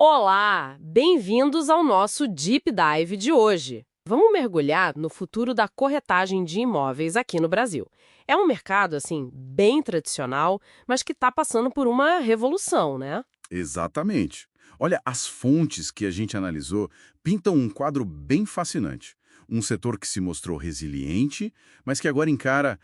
Olá, bem-vindos ao nosso Deep Dive de hoje. Vamos mergulhar no futuro da corretagem de imóveis aqui no Brasil. É um mercado, assim, bem tradicional, mas que está passando por uma revolução, né? Exatamente. Olha, as fontes que a gente analisou pintam um quadro bem fascinante. Um setor que se mostrou resiliente, mas que agora encara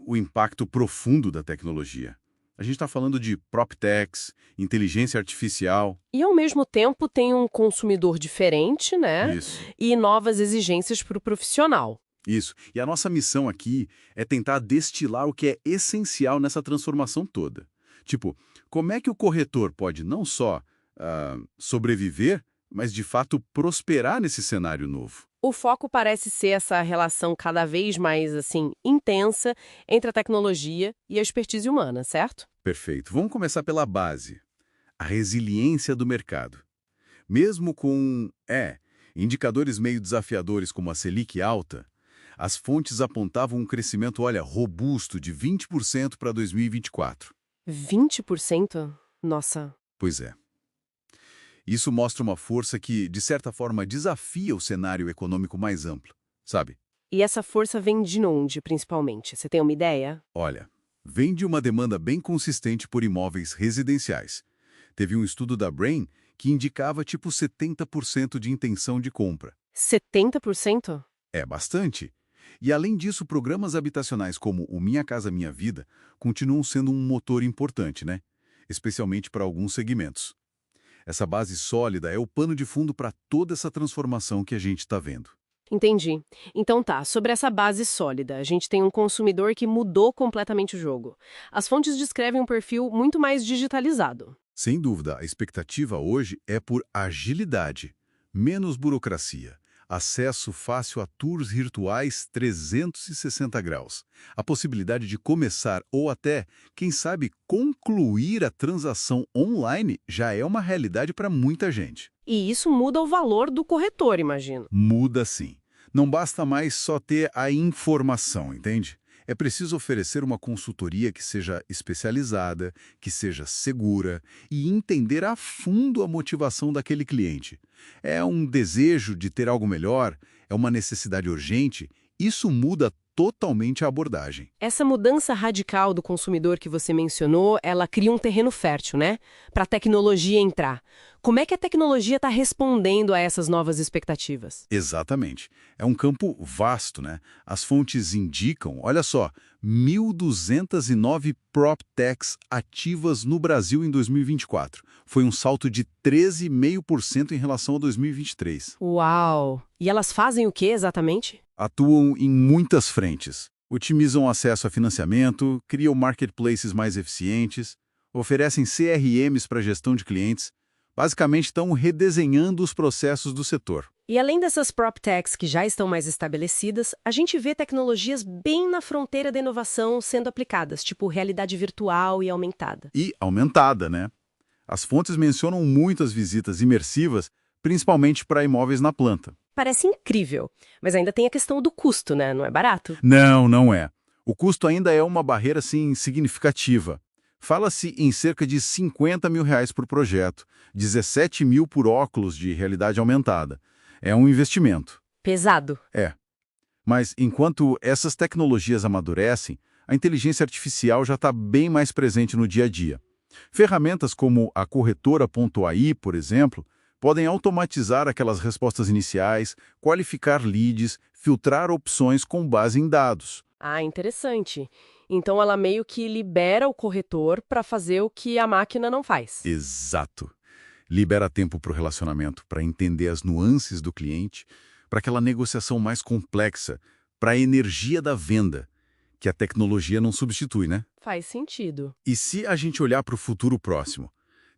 o impacto profundo da tecnologia. A gente está falando de PropTechs, inteligência artificial. E, ao mesmo tempo, tem um consumidor diferente, né? Isso, E novas exigências para o profissional. isso. E a nossa missão aqui é tentar destilar o que é essencial nessa transformação toda. Tipo, como é que o corretor pode não só sobreviver, mas de fato prosperar nesse cenário novo? O foco parece ser essa relação cada vez mais, assim, intensa entre a tecnologia e a expertise humana, certo? Perfeito. Vamos começar pela base, a resiliência do mercado. Mesmo com, indicadores meio desafiadores como a Selic alta, as fontes apontavam um crescimento, olha, robusto de 20% para 2024. 20%? Nossa. Pois é. Isso mostra uma força que, de certa forma, desafia o cenário econômico mais amplo, sabe? E essa força vem de onde, principalmente? Você tem uma ideia? Olha, vem de uma demanda bem consistente por imóveis residenciais. Teve um estudo da Brain que indicava tipo 70% de intenção de compra. 70%? É bastante. E além disso, programas habitacionais como o Minha Casa Minha Vida continuam sendo um motor importante, né? Especialmente para alguns segmentos. Essa base sólida é o pano de fundo para toda essa transformação que a gente está vendo. Entendi. Então tá, sobre essa base sólida, a gente tem um consumidor que mudou completamente o jogo. As fontes descrevem um perfil muito mais digitalizado. Sem dúvida, a expectativa hoje é por agilidade, menos burocracia, acesso fácil a tours virtuais 360 graus, a possibilidade de começar ou até, quem sabe, concluir a transação online já é uma realidade para muita gente. E isso muda o valor do corretor, imagino. Muda sim. Não basta mais só ter a informação, entende? É preciso oferecer uma consultoria que seja especializada, que seja segura e entender a fundo a motivação daquele cliente. É um desejo de ter algo melhor? É uma necessidade urgente? Isso muda totalmente a abordagem. Essa mudança radical do consumidor que você mencionou, ela cria um terreno fértil, né? Para a tecnologia entrar. Como é que a tecnologia está respondendo a essas novas expectativas? Exatamente. É um campo vasto, né? As fontes indicam, olha só, 1.209 PropTechs ativas no Brasil em 2024. Foi um salto de 13,5% em relação a 2023. Uau! E elas fazem o que exatamente? Atuam em muitas frentes. Otimizam o acesso a financiamento, criam marketplaces mais eficientes, oferecem CRMs para gestão de clientes. Basicamente, estão redesenhando os processos do setor. E além dessas PropTechs que já estão mais estabelecidas, a gente vê tecnologias bem na fronteira da inovação sendo aplicadas, tipo realidade virtual e aumentada. E aumentada, né? As fontes mencionam muitas visitas imersivas, principalmente para imóveis na planta. Parece incrível, mas ainda tem a questão do custo, né? Não é barato? Não, não é. O custo ainda é uma barreira, sim, significativa. Fala-se em cerca de R$ 50.000 por projeto, 17 mil por óculos de realidade aumentada. É um investimento. Pesado. É. Mas enquanto essas tecnologias amadurecem, a inteligência artificial já está bem mais presente no dia a dia. Ferramentas como a corretora.ai, por exemplo, podem automatizar aquelas respostas iniciais, qualificar leads, filtrar opções com base em dados. Ah, interessante. Então ela meio que libera o corretor para fazer o que a máquina não faz. Exato. Libera tempo para o relacionamento, para entender as nuances do cliente, para aquela negociação mais complexa, para a energia da venda, que a tecnologia não substitui, né? Faz sentido. E se a gente olhar para o futuro próximo,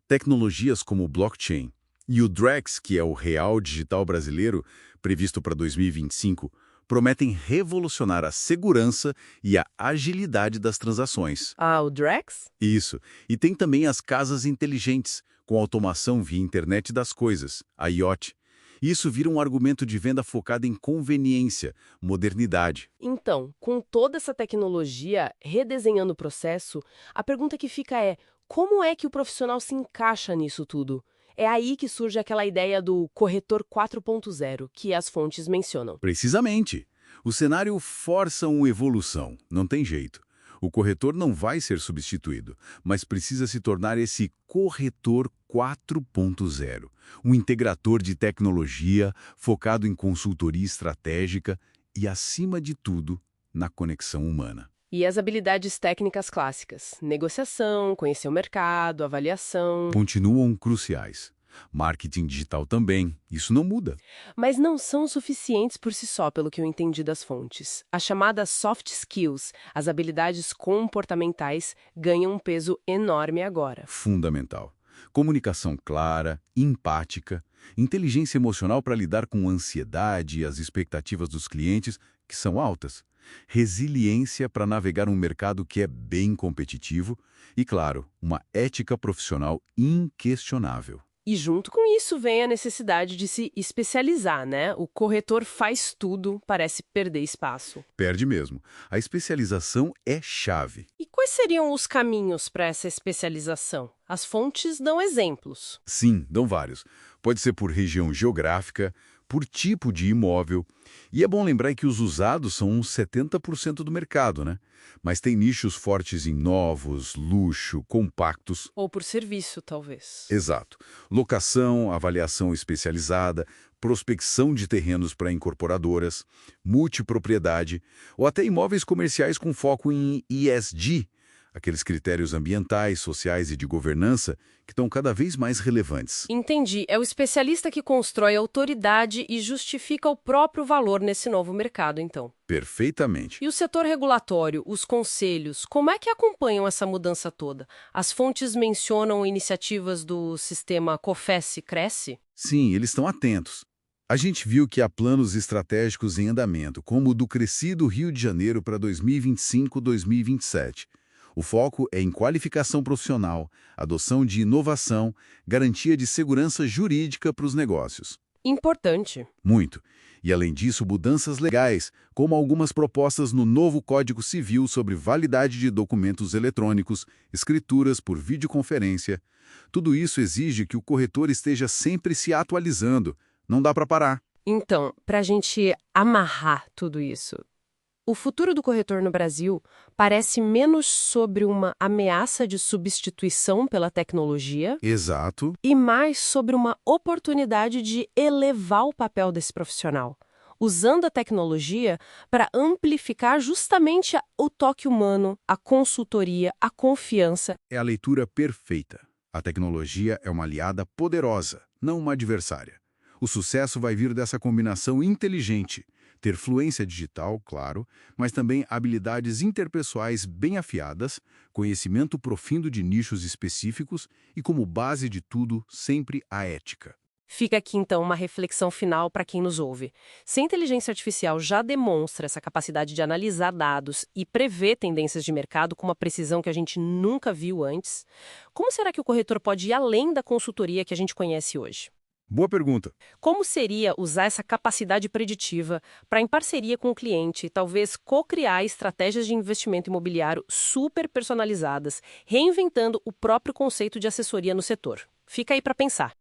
tecnologias como o blockchain e o Drex, que é o real digital brasileiro, previsto para 2025, prometem revolucionar a segurança e a agilidade das transações. Ah, o Drex? Isso. E tem também as casas inteligentes, com automação via internet das coisas, a IoT. Isso vira um argumento de venda focado em conveniência, modernidade. Então, com toda essa tecnologia redesenhando o processo, a pergunta que fica é: como é que o profissional se encaixa nisso tudo? É aí que surge aquela ideia do corretor 4.0, que as fontes mencionam. Precisamente. O cenário força uma evolução, não tem jeito. O corretor não vai ser substituído, mas precisa se tornar esse corretor 4.0, um integrador de tecnologia focado em consultoria estratégica e, acima de tudo, na conexão humana. E as habilidades técnicas clássicas, negociação, conhecer o mercado, avaliação. Continuam cruciais. Marketing digital também, isso não muda. Mas não são suficientes por si só, pelo que eu entendi das fontes. As chamadas soft skills, as habilidades comportamentais, ganham um peso enorme agora. Fundamental. Comunicação clara, empática, inteligência emocional para lidar com a ansiedade e as expectativas dos clientes, que são altas, resiliência para navegar um mercado que é bem competitivo e, claro, uma ética profissional inquestionável. E junto com isso vem a necessidade de se especializar, né? O corretor faz tudo, parece perder espaço. Perde mesmo. A especialização é chave. E quais seriam os caminhos para essa especialização? As fontes dão exemplos. Sim, dão vários. Pode ser por região geográfica, por tipo de imóvel. E é bom lembrar que os usados são uns 70% do mercado, né? Mas tem nichos fortes em novos, luxo, compactos. Ou por serviço, talvez. Exato. Locação, avaliação especializada, prospecção de terrenos para incorporadoras, multipropriedade, ou até imóveis comerciais com foco em ESG, aqueles critérios ambientais, sociais e de governança que estão cada vez mais relevantes. Entendi. É o especialista que constrói autoridade e justifica o próprio valor nesse novo mercado, então. Perfeitamente. E o setor regulatório, os conselhos, como é que acompanham essa mudança toda? As fontes mencionam iniciativas do sistema COFES-Cresce? Sim, eles estão atentos. A gente viu que há planos estratégicos em andamento, como o do Crescido Rio de Janeiro para 2025-2027. O foco é em qualificação profissional, adoção de inovação, garantia de segurança jurídica para os negócios. Importante. Muito. E, além disso, mudanças legais, como algumas propostas no novo Código Civil sobre validade de documentos eletrônicos, escrituras por videoconferência. Tudo isso exige que o corretor esteja sempre se atualizando. Não dá para parar. Então, para a gente amarrar tudo isso, o futuro do corretor no Brasil parece menos sobre uma ameaça de substituição pela tecnologia Exato. e mais sobre uma oportunidade de elevar o papel desse profissional, usando a tecnologia para amplificar justamente o toque humano, a consultoria, a confiança. É a leitura perfeita. A tecnologia é uma aliada poderosa, não uma adversária. O sucesso vai vir dessa combinação inteligente. Ter fluência digital, claro, mas também habilidades interpessoais bem afiadas, conhecimento profundo de nichos específicos e, como base de tudo, sempre a ética. Fica aqui, então, uma reflexão final para quem nos ouve. Se a inteligência artificial já demonstra essa capacidade de analisar dados e prever tendências de mercado com uma precisão que a gente nunca viu antes, como será que o corretor pode ir além da consultoria que a gente conhece hoje? Boa pergunta. Como seria usar essa capacidade preditiva para, em parceria com o cliente, talvez co-criar estratégias de investimento imobiliário super personalizadas, reinventando o próprio conceito de assessoria no setor? Fica aí para pensar.